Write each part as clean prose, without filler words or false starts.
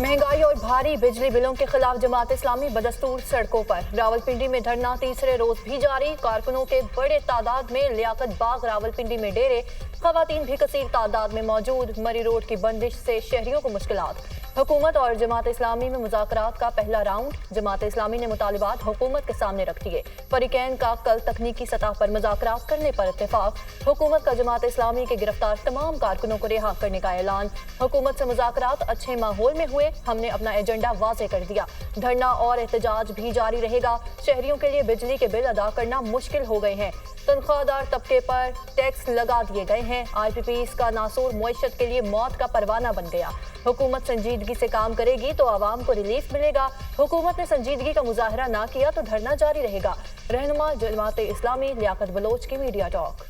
महंगाई और भारी बिजली बिलों के खिलाफ जमात इस्लामी बदस्तूर सड़कों पर। रावलपिंडी में धरना तीसरे रोज भी जारी। कारकुनों के बड़े तादाद में लियाकत बाग रावलपिंडी में डेरे। खवातीन भी कसीर तादाद में मौजूद। मरी रोड की बंदिश से शहरियों को मुश्किलात। हुकूमत और जमात इस्लामी में मुज़ाकरात का पहला राउंड। जमात इस्लामी ने मुतालिबात हुकूमत के सामने रख दिए। फरीकैन का कल तकनीकी सतह पर मुज़ाकरात करने पर इत्तेफाक। हुकूमत का जमात इस्लामी के गिरफ्तार तमाम कारकुनों को रिहा करने का ऐलान। हुकूमत से मुज़ाकरात अच्छे माहौल में हुए। हमने अपना एजेंडा वाज़े कर दिया। धरना और एहतजाज भी जारी रहेगा। शहरियों के लिए बिजली के बिल अदा करना मुश्किल हो गए हैं। तनख्वाहदार तबके पर टैक्स लगा दिए गए हैं। IPPs का नासूर मुईशत के लिए मौत का परवाना बन गया। हुकूमत संजीदगी से काम करेगी तो आवाम को रिलीफ मिलेगा। हुकूमत ने संजीदगी का मुजाहरा ना किया तो धरना जारी रहेगा। रहनुमा जमात इस्लामी लियाकत बलोच की मीडिया टॉक।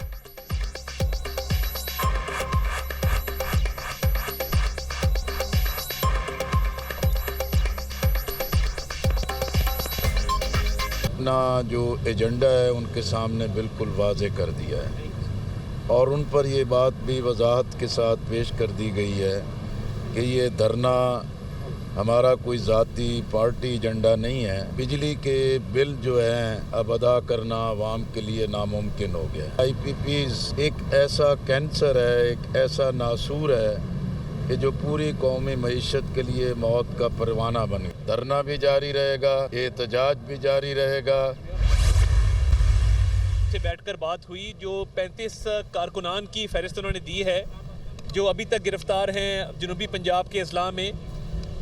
अपना जो एजेंडा है उनके सामने बिल्कुल वाज़े कर दिया है और उन पर ये बात भी वजाहत के साथ पेश कर दी गई है कि ये धरना हमारा कोई ज़ाती पार्टी एजेंडा नहीं है। बिजली के बिल जो हैं अब अदा करना आवाम के लिए नामुमकिन हो गया। IPPs एक ऐसा कैंसर है, एक ऐसा नासूर है कि जो पूरी कौमी मईशत के लिए मौत का परवाना बन गया। धरना भी जारी रहेगा, एहतजाज भी जारी रहेगा। से बैठकर बात हुई। जो 35 कारकुनान की फहरिस्त उन्होंने दी है जो अभी तक गिरफ्तार हैं जनूबी पंजाब के अजला में।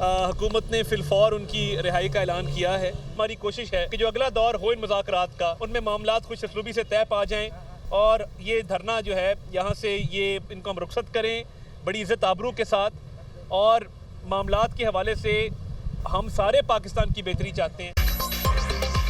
हुकूमत ने फिलफौर उनकी रिहाई का ऐलान किया है। हमारी कोशिश है कि जो अगला दौर हो इन मुज़ाकरात का उनमें मामलात खुश असलूबी से तय पा जाएँ और ये धरना जो है यहाँ से ये इनको हम रुखसत करें बड़ी इज़्ज़त आबरू के साथ। और मामलात के हवाले से हम सारे पाकिस्तान की बेहतरी चाहते हैं।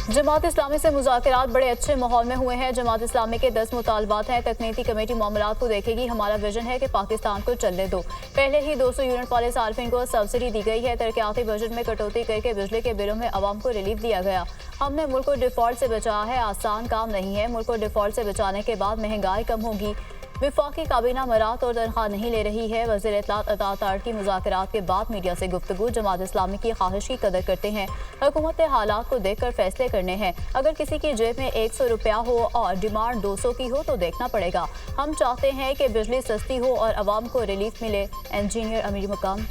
जमात इस्लामी से मुज़ाकरात बड़े अच्छे माहौल में हुए हैं। जमात इस्लामी के 10 मुतालबात हैं। तकनीकी कमेटी मामलात को देखेगी। हमारा विजन है कि पाकिस्तान को चलने दो। पहले ही 200 यूनिट वाले सार्फिन को सब्सिडी दी गई है। तरक्याती बजट में कटौती करके बिजली के बिलों में आवाम को रिलीफ दिया गया। हमने मुल्क को डिफॉल्ट से बचाया है। आसान काम नहीं है। मुल्क को डिफॉल्ट से बचाने के बाद महंगाई कम होगी। विफाकी काबीना मरात और तनख्वाह नहीं ले रही है। वज़ीर इत्तलात अता तारकी मुज़ाकरात के बाद मीडिया से गुफ्तगू। जमात इस्लामी की ख्वाहिश की कदर करते हैं। हुकूमत के हालात को देख कर फैसले करने हैं। अगर किसी की जेब में 100 रुपया हो और डिमांड 200 की हो तो देखना पड़ेगा। हम चाहते हैं कि बिजली सस्ती हो और आवाम को रिलीफ मिले। इंजीनियर अमीर मुकाम।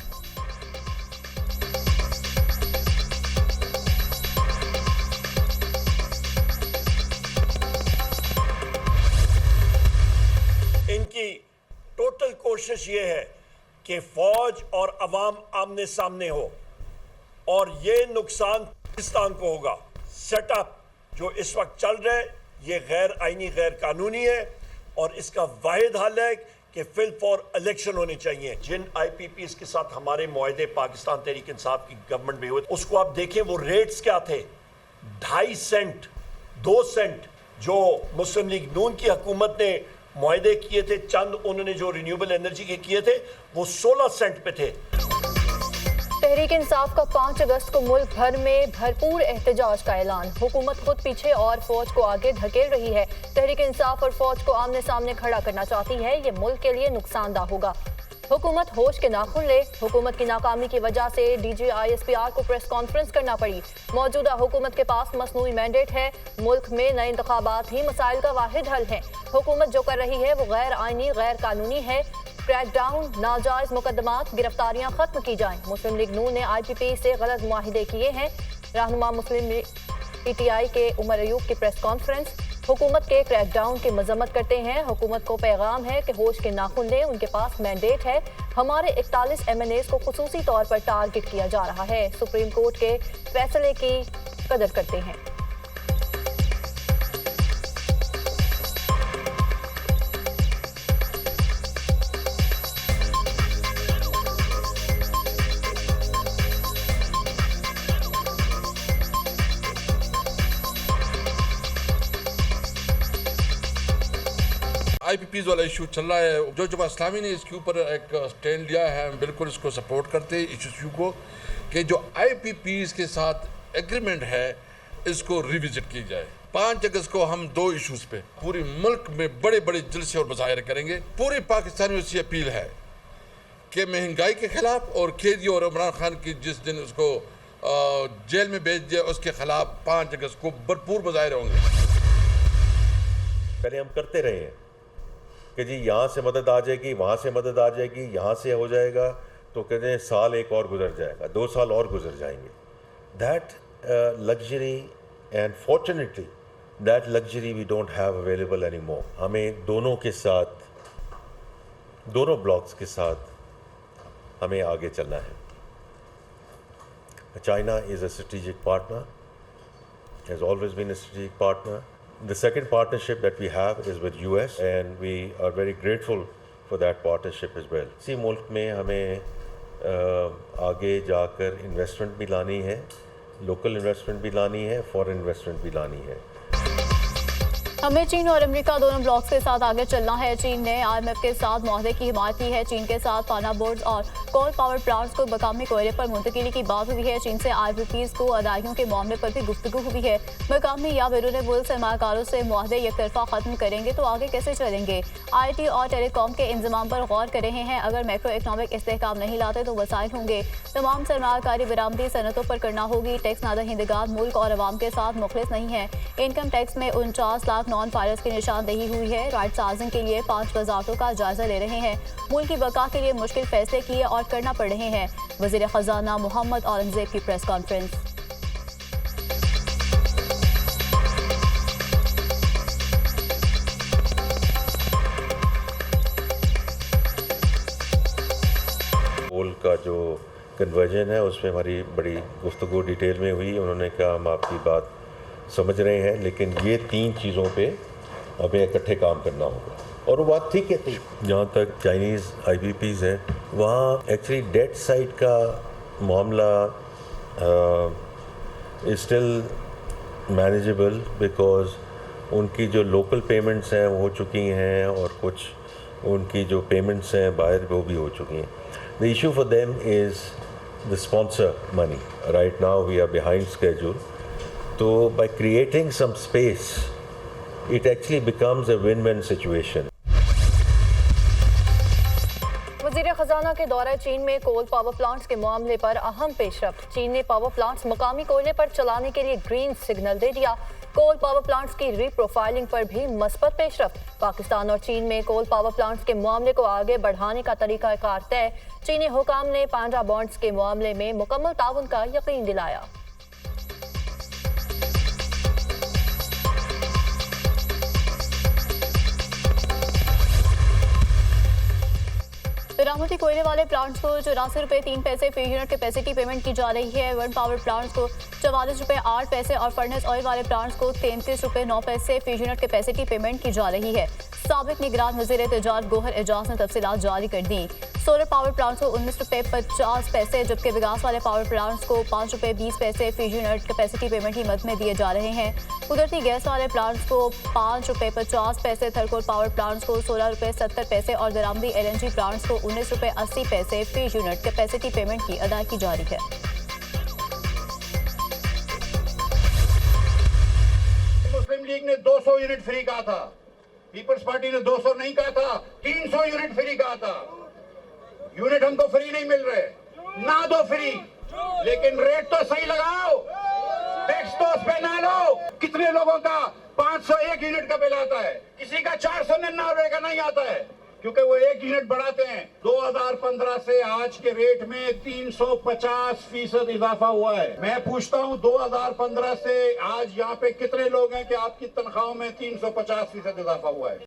इनकी टोटल कोशिश ये है कि फौज और अवाम आमने सामने हो और ये नुकसान पाकिस्तान को होगा। सेटअप जो इस वक्त चल रहा है ये गैर आईनी गैर कानूनी है और इसका वाहिद हल है कि फिल फॉर इलेक्शन होने चाहिए। जिन IPPs के साथ हमारे मुआहदे पाकिस्तान तहरीक इंसाफ की गवर्नमेंट में हुए उसको आप देखें वो रेट्स क्या थे। 2.5 सेंट 2 सेंट जो मुस्लिम लीग नून की हुकूमत ने मुआहदे किए थे, चंद उन्होंने जो रिन्यूएबल एनर्जी के किए थे वो 16 सेंट पे थे। तहरीक इंसाफ का 5 अगस्त को मुल्क भर में भरपूर एहतजाज का ऐलान। हुकूमत खुद पीछे और फौज को आगे धकेल रही है। तहरीक इंसाफ और फौज को आमने सामने खड़ा करना चाहती है। ये मुल्क के लिए नुकसानदा होगा। हुकूमत होश के नाखुन ले। हुकूमत की नाकामी की वजह से DG ISPR को प्रेस कॉन्फ्रेंस करना पड़ी। मौजूदा हुकूमत के पास मसनूई मैंडेट है। मुल्क में नए इंतखाबात ही मसाइल का वाहिद हल है। हुकूमत जो कर रही है वो गैर आईनी गैर कानूनी है। क्रैकडाउन, नाजायज मुकदमात, गिरफ्तारियां खत्म की जाएं। मुस्लिम लीग नून ने IPP से गलत मुआहिदे किए हैं। रहनुमा मुस्लिम PTI के उमर अयूब की प्रेस कॉन्फ्रेंस। हुकूमत के क्रैकडाउन की मजम्मत करते हैं। हुकूमत को पैगाम है कि होश के नाखुन लें। उनके पास मैंडेट है। हमारे 41 MNAs को खुसूसी तौर पर टारगेट किया जा रहा है। सुप्रीम कोर्ट के फैसले की कदर करते हैं। IPPs वाला इशू चल रहा है। जो जमात इस्लामी ने इसके ऊपर एक स्टैंड लिया है, हम बिल्कुल इसको सपोर्ट करते हैं इस इशू को कि जो IPPs के साथ एग्रीमेंट है इसको रिविजिट की जाए। 5 अगस्त को हम 2 इशूज़ पे पूरे मुल्क में बड़े बड़े जलसे और मुजाहिरे करेंगे। पूरे पाकिस्तानियों से अपील है कि महंगाई के खिलाफ और कैदी और इमरान खान की जिस दिन उसको जेल में भेज दिया उसके खिलाफ 5 अगस्त को भरपूर मुजाहिरे होंगे। पहले हम करते रहे हैं कि जी यहाँ से मदद आ जाएगी, वहाँ से मदद आ जाएगी, यहाँ से हो जाएगा, तो कहते हैं साल एक और गुजर जाएगा, 2 साल और गुजर जाएंगे। That luxury and fortunately that luxury we don't have available any more. हमें दोनों के साथ, दोनों ब्लॉक्स के साथ हमें आगे चलना है। China is a strategic partner, has always been a strategic partner. The second partnership that we have is with US and we are very grateful for that partnership as well. इसी मुल्क में हमें आगे जाकर इन्वेस्टमेंट भी लानी है, local investment भी लानी है, फॉरेन इन्वेस्टमेंट भी लानी है। हमें चीन और अमेरिका दोनों ब्लॉक्स के साथ आगे चलना है। चीन ने IMF के साथ माहदे की हिमायत की है। चीन के साथ पाना बोर्ड और कोल पावर प्लांट्स को मकामी कोयले पर मुंतकिली की बात हुई है। चीन से IPPs को अदायगियों के मामले पर भी गुफ्तगू हुई है। मकामी या बैरून मुल्क सरमाकारों से माहदे एक तरफा खत्म करेंगे तो आगे कैसे चलेंगे। IT और टेलीकॉम के इंजमाम पर गौर कर रहे हैं। अगर मैक्रो इकनॉमिक इस्तेहकाम नहीं लाते तो वसाइल होंगे। तमाम सरमाकारी बरामदी सनतों पर करना होगी। टैक्स नादहिंदगार मुल्क और अवाम के साथ मुखलिस नहीं है। इनकम टैक्स में 49 लाख नॉन फायरर्स की निशानदेही हुई है। राइट साजिंग के लिए 5 वजारतों का जायजा ले रहे हैं। मुल्क की बका के लिए मुश्किल फैसले किए और करना पड़ रहे हैं। वजीर खजाना मोहम्मद औरंगजेब की प्रेस कॉन्फ्रेंस। कोल का जो कन्वर्जन है उसमें हमारी बड़ी गुफ्तगू डिटेल में हुई। उन्होंने कहा हम आपकी बात समझ रहे हैं, लेकिन ये 3 चीज़ों पे हमें इकट्ठे काम करना होगा। और वो बात ठीक है थी। जहाँ तक चाइनीज़ IPPs हैं, वहाँ एक्चुअली डेट साइड का मामला इज स्टिल मैनेजेबल बिकॉज उनकी जो लोकल पेमेंट्स हैं वो हो चुकी हैं और कुछ उनकी जो पेमेंट्स हैं बाहर वो भी हो चुकी हैं। The issue for them is the sponsor money. Right now we are behind schedule. तो by creating some space, it actually becomes a win-win situation. वजीर खजाना के दौरे चीन में कोल पावर प्लांट्स के मामले पर अहम पेशरफ्त। चीन ने पावर प्लांट्स मकामी कोयले पर चलाने के लिए ग्रीन सिग्नल दे दिया। कोल पावर प्लांट्स की रीप्रोफाइलिंग पर भी मस्बत पेशरफ्त। पाकिस्तान और चीन में कोल पावर प्लांट्स के मामले को आगे बढ़ाने का तरीकाकार तय। चीनी हुकाम ने पांडा बॉन्ड्स के मामले में मुकम्मल ताउन का यकीन दिलाया। बरामदी कोयले वाले प्लांट्स को 84 रुपये 3 पैसे फी यूनिट कैपेसिटी पेमेंट की जा रही है। वन पावर प्लांट्स को 44 रुपये 8 पैसे और फर्नेस ऑयल वाले प्लांट्स को 33 रुपये 9 पैसे फी यूनिट कैपेसिटी पेमेंट की जा रही है। साबिक निगरान वज़ीर तिजारत गौहर एजाज ने तफसीलात जारी कर दी। सोलर पावर प्लांट्स को 19 रुपये 50 पैसे जबकि विकास वाले पावर प्लांट्स को 5 रुपये 20 पैसे फी यूनिट कैपेसिटी पेमेंट की मद में दिए जा रहे हैं। कुदरती गैस वाले प्लांट्स को 5 रुपये 50 पैसे, थर्कोल पावर प्लांट्स को 16 रुपये 70 पैसे और दरामदी LNG प्लांट्स को 19 रुपये 80 पैसे फी यूनिट कैपेसिटी पेमेंट की अदायगी जारी है। मुस्लिम लीग ने 200 यूनिट फ्री कहा था, पीपल्स पार्टी ने 200 नहीं कहा था, 300 यूनिट फ्री कहा था। यूनिट हमको फ्री नहीं मिल रहे, ना दो फ्री, लेकिन रेट तो सही लगाओ, टैक्स तो उस पे ना लो। कितने लोगों का 501 यूनिट का बिल आता है, किसी का 499 का नहीं आता है, क्योंकि वो 1 यूनिट बढ़ाते हैं। 2015 से आज के रेट में 350% इजाफा हुआ है। मैं पूछता हूँ 2015 से आज यहाँ पे कितने लोग हैं कि आपकी तनख्वाहों में 350% इजाफा हुआ है।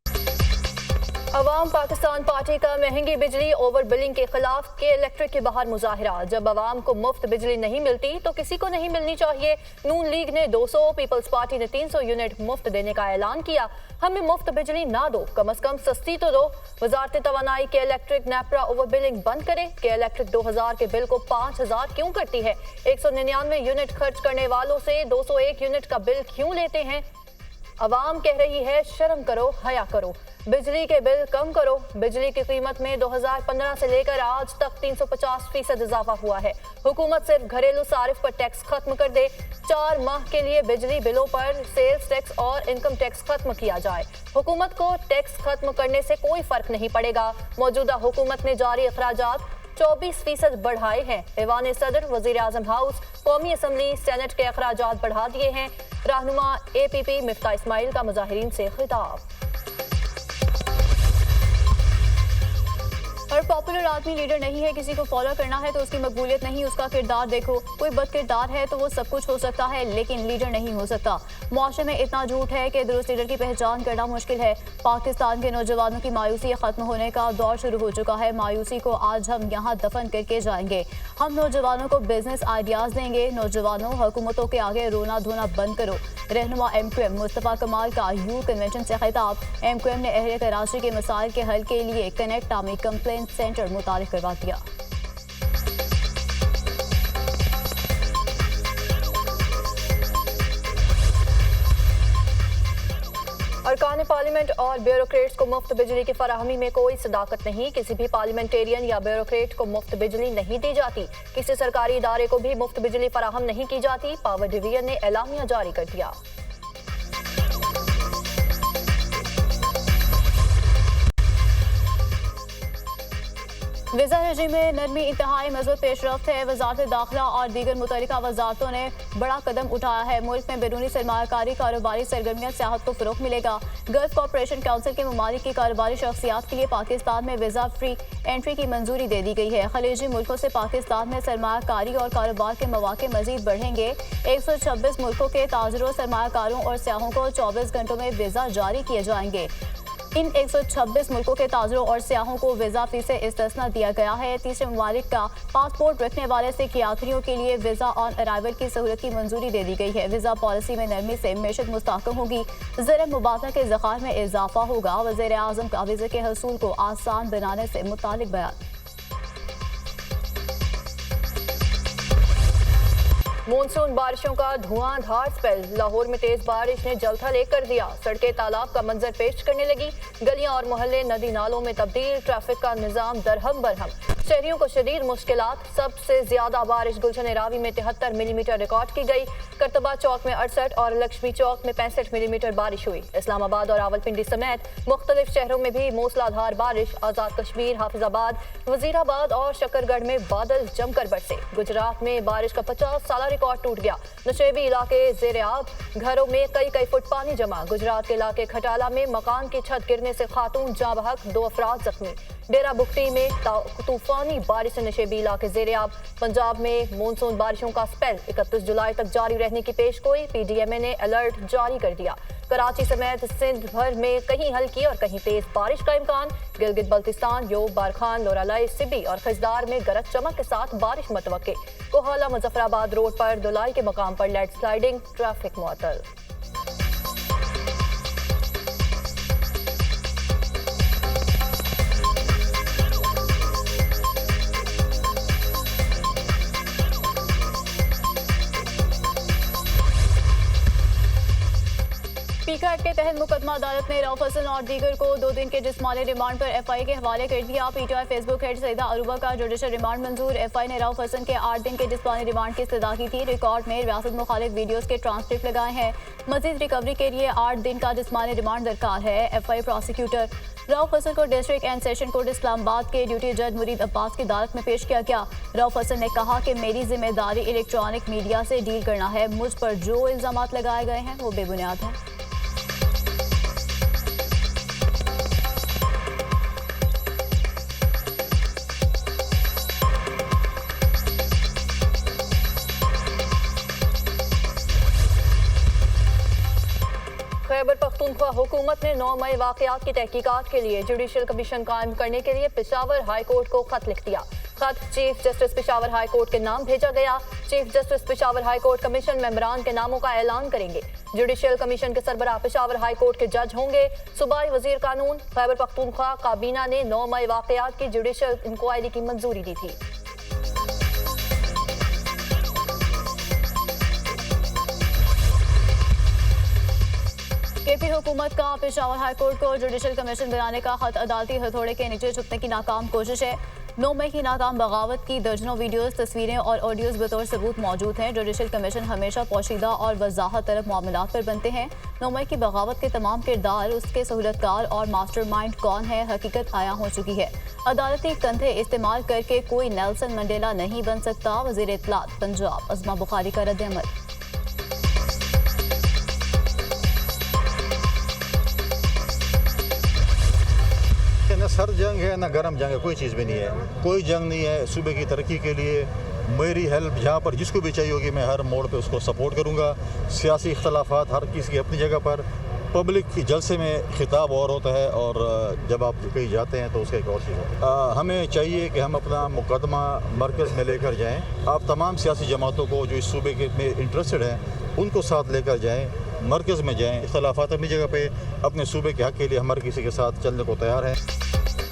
अवाम पाकिस्तान पार्टी का महंगी बिजली ओवर बिलिंग के खिलाफ के इलेक्ट्रिक के बाहर मुजाहिरा। जब अवाम को मुफ्त बिजली नहीं मिलती तो किसी को नहीं मिलनी चाहिए। नून लीग ने 200, पीपल्स पार्टी ने 300 यूनिट मुफ्त देने का ऐलान किया। हमें मुफ्त बिजली ना दो, कम से कम सस्ती तो दो। वजारत तवानाई के इलेक्ट्रिक नेपरा ओवर बिलिंग बंद करे। के इलेक्ट्रिक 2000 के बिल को 5000 क्यों करती है? 199 यूनिट खर्च करने वालों से 201 यूनिट का बिल क्यों लेते हैं? अवाम कह रही है शर्म करो, हया करो, बिजली के बिल कम करो। बिजली की कीमत में 2015 से लेकर आज तक 350% इजाफा हुआ है। हुकूमत सिर्फ घरेलू सारिफ पर टैक्स खत्म कर दे। 4 माह के लिए बिजली बिलों पर सेल्स टैक्स और इनकम टैक्स खत्म किया जाए। हुकूमत को टैक्स खत्म करने से कोई फर्क नहीं पड़ेगा। मौजूदा हुकूमत ने जारी अखराजात 24% बढ़ाए हैं। ऐवान सदर, वजीर आजम हाउस, कौमी असम्बली, सेनेट के अखराजात बढ़ा दिए हैं। रहनुमा APP मिफ्ता इस्माइल का मुजाहिरीन से खिताब। हर पॉपुलर आदमी लीडर नहीं है। किसी को फॉलो करना है तो उसकी मकबूलियत नहीं, उसका किरदार देखो। कोई बदकिरदार है तो वो सब कुछ हो सकता है लेकिन लीडर नहीं हो सकता। मुआशरे में इतना झूठ है कि दुरुस्त लीडर की पहचान करना मुश्किल है। पाकिस्तान के नौजवानों की मायूसी खत्म होने का दौर शुरू हो चुका है। मायूसी को आज हम यहाँ दफन करके जाएंगे। हम नौजवानों को बिजनेस आइडियाज देंगे। नौजवानों, हुकूमतों के आगे रोना धोना बंद करो। रहनुमा MQM मुस्तफ़ा कमाल का यूथ कन्वेंशन से खिताब। MQM ने अहले कराची के मसाइल के हल के लिए कनेक्ट नामी कंप्लेंट सेंटर मुतारिफ करवा दिया। अरकान पार्लियामेंट और ब्यूरोक्रेट्स को मुफ्त बिजली की फराहमी में कोई सदाकत नहीं। किसी भी पार्लियामेंटेरियन या ब्यूरोक्रेट को मुफ्त बिजली नहीं दी जाती। किसी सरकारी इदारे को भी मुफ्त बिजली फराहम नहीं की जाती। पावर डिवीजन ने एलामिया जारी कर दिया। वीज़ा रजीम में नरमी इंतहाई मजबूत पेशरफ्त है। वजारत दाखिला और दीगर मुतल्लिका वजारतों ने बड़ा कदम उठाया है। मुल्क में बैरूनी सरमायाकारी कारोबारी सरगर्मियां सियाहत को फ़रोग़ मिलेगा। गल्फ कॉरपोरेशन काउंसिल के ममालिक की कारोबारी शख्सियात के लिए पाकिस्तान में वीज़ा फ्री एंट्री की मंजूरी दे दी गई है। खलीजी मुल्कों से पाकिस्तान में सरमायाकारी और कारोबार के मौके मजीद बढ़ेंगे। 126 मुल्कों के ताजरों, सरमायाकारों और सियाहों को 24 घंटों में वीज़ा जारी किए जाएंगे। इन 126 मुल्कों के ताजरों और सियाहों को वीज़ा फी से इस्तिस्ना दिया गया है। तीसरे ममालिक का पासपोर्ट रखने वाले सिख यात्रियों के लिए वीज़ा ऑन अराइवल की सहूलत की मंजूरी दे दी गई है। वीज़ा पॉलिसी में नरमी से मेशत मुस्तहकम होगी। ज़र मुबादला के ज़खायर में इजाफा होगा। वज़ीर आज़म का वीज़े के हसूल को आसान बनाने से मुतालिक बयान। मॉनसून बारिशों का धुआंधार स्पेल। लाहौर में तेज बारिश ने जलथल कर दिया। सड़कें तालाब का मंजर पेश करने लगी। गलियां और मोहल्ले नदी नालों में तब्दील। ट्रैफिक का निजाम दरहम बरहम। शहरियों को शदीद मुश्किलात। सबसे ज्यादा बारिश गुलशन रावी में 73 मिलीमीटर रिकॉर्ड की गई। करतबा चौक में 68 और लक्ष्मी चौक में 65 मिलीमीटर बारिश हुई। इस्लामाबाद और रावलपिंडी समेत मुख्तलिफ शहरों में भी मूसलाधार बारिश। आज़ाद कश्मीर, हाफिजाबाद, वजीराबाद और शकरगढ़ में बादल जमकर बरसे। गुजरात में बारिश का 50 साल रिकॉर्ड टूट गया। नशेबी इलाके ज़ेर-ए-आब। घरों में कई फुट पानी जमा। गुजरात के इलाके खटाला में मकान की छत गिरने से खातून जाँ बहक, 2 अफराद जख्मी। डेरा बुगटी में तूफानी बारिश से नशेबी इलाके ज़ेर-ए-आब। पंजाब में मानसून बारिशों का स्पेल 31 जुलाई तक जारी रहने की पेशगोई। PDMA ने अलर्ट जारी कर दिया। कराची समेत सिंध भर में कहीं हल्की और कहीं तेज बारिश का इम्कान। गिलगित बल्तिस्तान, योब, बारखान, लोरालाई, सिबी और खजदार में गरज चमक के साथ बारिश मतवक्के। कोहाला मुजफ्फराबाद रोड पर दुलाई के मकाम पर लैंड स्लाइडिंग। ट्रैफिक मुअत्तल। पीका एक्ट के तहत मुकदमा अदालत ने रऊफ हसन और दीगर को 2 दिन के जिस्मानी रिमांड पर FI के हवाले कर दिया। PTI Facebook head Saeeda Aruba का जुडिशल रिमांड मंजूर। FI ने रऊफ हसन के 8 दिन के जिस्मानी रिमांड की इस्तदा की थी। रिकॉर्ड में रियासत मुखालिफ वीडियोस के ट्रांसक्रिप्ट लगाए हैं। मजीद रिकवरी के लिए 8 दिन का जिस्मानी रिमांड दरकार है। FI प्रोसिक्यूटर रऊफ हसन को district and session court Islamabad के ड्यूटी जज मुरीद अब्बास की अदालत में पेश किया गया। रऊफ हसन ने कहा कि मेरी जिम्मेदारी इलेक्ट्रॉनिक मीडिया से डील करना है। मुझ पर जो इल्जामात लगाए गए हैं वो बेबुनियाद हैं। खैबर पख्तूनख्वा हुकूमत ने 9 मई वाकयात की तहकीकात के लिए जुडिशल कमीशन कायम करने के लिए पेशावर हाई कोर्ट को खत लिख दिया। खत chief justice Peshawar high court के नाम भेजा गया। Chief justice Peshawar high court commission मेंबरान के नामों का ऐलान करेंगे। जुडिशल कमीशन के सरबराह पेशावर हाई कोर्ट के जज होंगे। सूबाई वजीर कानून खैबर पख्तूनख्वा काबीना ने 9 मई वाकयात की जुडिशल इंक्वायरी की मंजूरी दी थी। बीजेपी हुकूमत का पेशावर हाईकोर्ट को जुडिशल कमीशन बनाने का खत अदालती हथौड़े के नीचे छुपने की नाकाम कोशिश है। 9 मई की नाकाम बगावत की दर्जनों वीडियोस, तस्वीरें और ऑडियोज बतौर सबूत मौजूद हैं। जुडिशल कमीशन हमेशा पोशीदा और वजाहत तलब मामलात पर बनते हैं। 9 मई की बगावत के तमाम किरदार, उसके सहूलतकार और मास्टरमाइंड कौन है, हकीकत आया हो चुकी है। अदालती कंधे इस्तेमाल करके कोई नेल्सन मंडेला नहीं बन सकता। वज़ीर इत्तलात पंजाब अज़मा बुखारी का रद्द-ए-अमल। न सर जंग है न गर्म जंग है, कोई चीज़ भी नहीं है, कोई जंग नहीं है। सूबे की तरक्की के लिए मेरी हेल्प जहाँ पर जिसको भी चाहिए होगी मैं हर मोड़ पे उसको सपोर्ट करूँगा। सियासी इख्तलाफात हर किसी की अपनी जगह पर, पब्लिक की जलसे में खिताब और होता है और जब आप कहीं जाते हैं तो उसका एक और चीज़ होता है। हमें चाहिए कि हम अपना मुकदमा मरकज़ में लेकर जाएँ। आप तमाम सियासी जमातों को जो इस सूबे के में इंटरेस्टेड हैं उनको साथ लेकर जाएँ, मरकज़ में जाएँ। इख्तलाफात अपनी जगह पे, अपने सूबे के हक़ के लिए हम हर किसी के साथ चलने को तैयार हैं।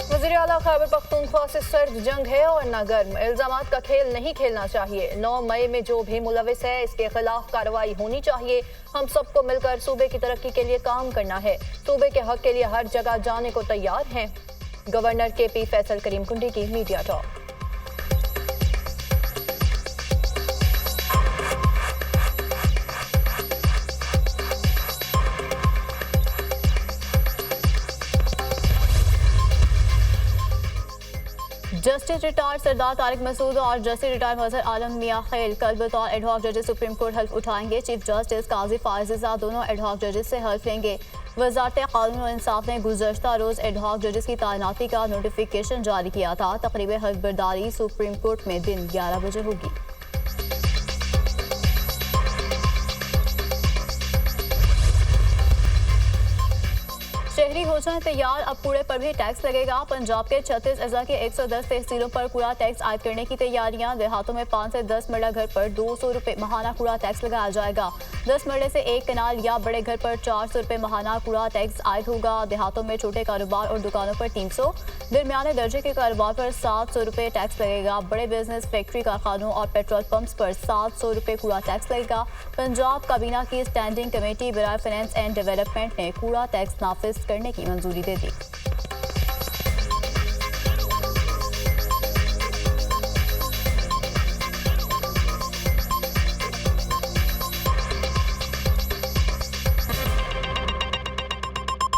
वज़ीर आला खैबर पख्तूनख्वा से सर्द जंग है और न गर्म। इल्ज़ामात का खेल नहीं खेलना चाहिए। 9 मई में जो भी मुलविस है इसके खिलाफ कार्रवाई होनी चाहिए। हम सबको मिलकर सूबे की तरक्की के लिए काम करना है। सूबे के हक के लिए हर जगह जाने को तैयार हैं। गवर्नर KP फैसल करीम कुंडी की मीडिया टॉक। जस्टिस रिटायर्ड सरदार तारिक मसूद और जस्टिस रिटायर्ड मजहर आलम मियां खैल कल बतौर एडहॉक जजेस सुप्रीम कोर्ट हल्फ उठाएंगे। चीफ जस्टिस काजी फायज़ा दोनों एडहॉक जजेस से हल्फ लेंगे। वज़ारत कानून और इंसाफ ने गुज़श्ता रोज़ एडहॉक जजेस की तैनाती का नोटिफिकेशन जारी किया था। तकरीब हल्फ बर्दारी सुप्रीम कोर्ट में दिन 11 बजे होगी। शहरी हो जाए तैयार, अब कूड़े पर भी टैक्स लगेगा। पंजाब के 36 अज़ला के 110 तहसीलों पर कूड़ा टैक्स आयद करने की तैयारियां। देहातों में 5 से 10 मरला घर पर 200 रुपये महाना कूड़ा टैक्स लगाया जाएगा। 10 मरले से 1 कनाल या बड़े घर पर 400 रुपये महाना कूड़ा टैक्स आयद होगा। देहातों में छोटे कारोबार और दुकानों पर 300, दरमियाने दर्जे के कारोबार पर 700 रुपये टैक्स लगेगा। बड़े बिजनेस, फैक्ट्री, कारखानों और पेट्रोल पंप्स पर 700 रुपये कूड़ा टैक्स लगेगा। पंजाब काबीना की स्टैंडिंग कमेटी बराए फाइनेंस एंड डेवलपमेंट ने कूड़ा टैक्स नाफिज करने की मंजूरी दे दी।